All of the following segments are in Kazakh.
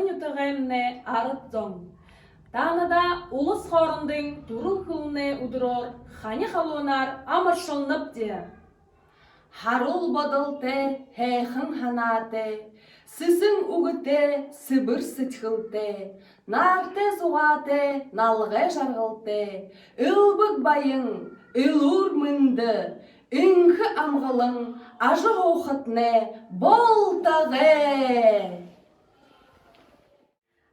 хань утагайымне арыттон. Танада улыс хорындың турыл кылны удырор, хани халуынар амыршылнып де. Харул бодылты, хэйхын ханаты, сысың угыты, сыбыр сытхылты, нарты зуғаты, налғы жарғылты, үлбік байың, үлур мынды, үңкі амғылың, ажы оқытны, болтағы.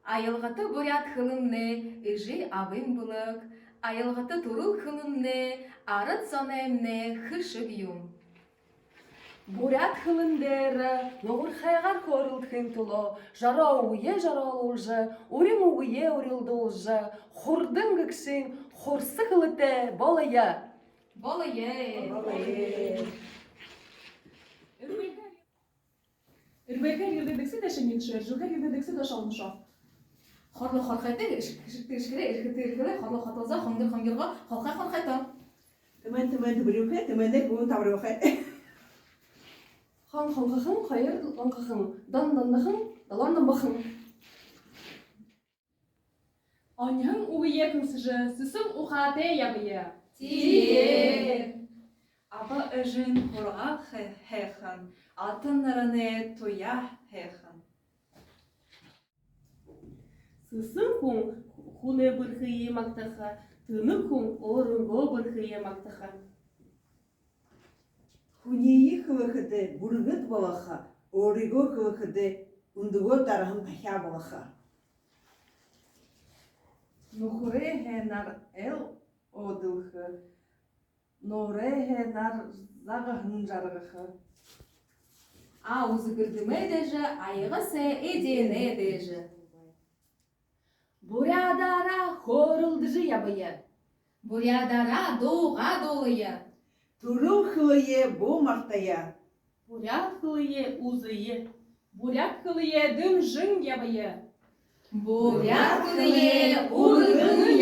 Айылғаты бурят хылымны, ыжы абым бұлық, айылғаты турул хылымны, арыт сонемны, хышып юм. Бурят хылындары, ноғыр хайғар көрілдіхін тұлы, жара уе жаралылжы, урим уе урилдылжы, хұрдың гіксін, хұрсы қылыты болыя. Болые. Үрбекер елдедіксі де шыненші, жүгер елдедіксі де шалмыша. Хорлы хорқайты, ішкірі, хорлы хотылза, хоңдыр-хоңдырға, хорқай-хорқайты. Teman-teman berukhe, teman-teman pun tak berukhe. Хан ханқықын, қайыр ланқықын, дан-дандықын, далан-дамбақын. Аньхын уйе күнсіжі, сысың уқаты ябые. Тие. Аба ыжын хорға хэхэн, атынларыны туя хэхэн. Сысың күн хуны бірхие мақтаға, тыны күн орынғы бірхие мақтаға. Хунии хывахыды бургыт балаха, ориго хывахыды ундуго тарахын пахя балаха. Нухуре хэнар эл одылхы, норе хэнар зағахын жарғықы. Аузы гірдіме дежі, айғысы едене дежі. Бурядара хорылдыжы ябые. Бурядара доға долые. Туру хывае бу мартая. Бурят қылые узые, бурят қылые дым жын ябые. Бурят кылые ургын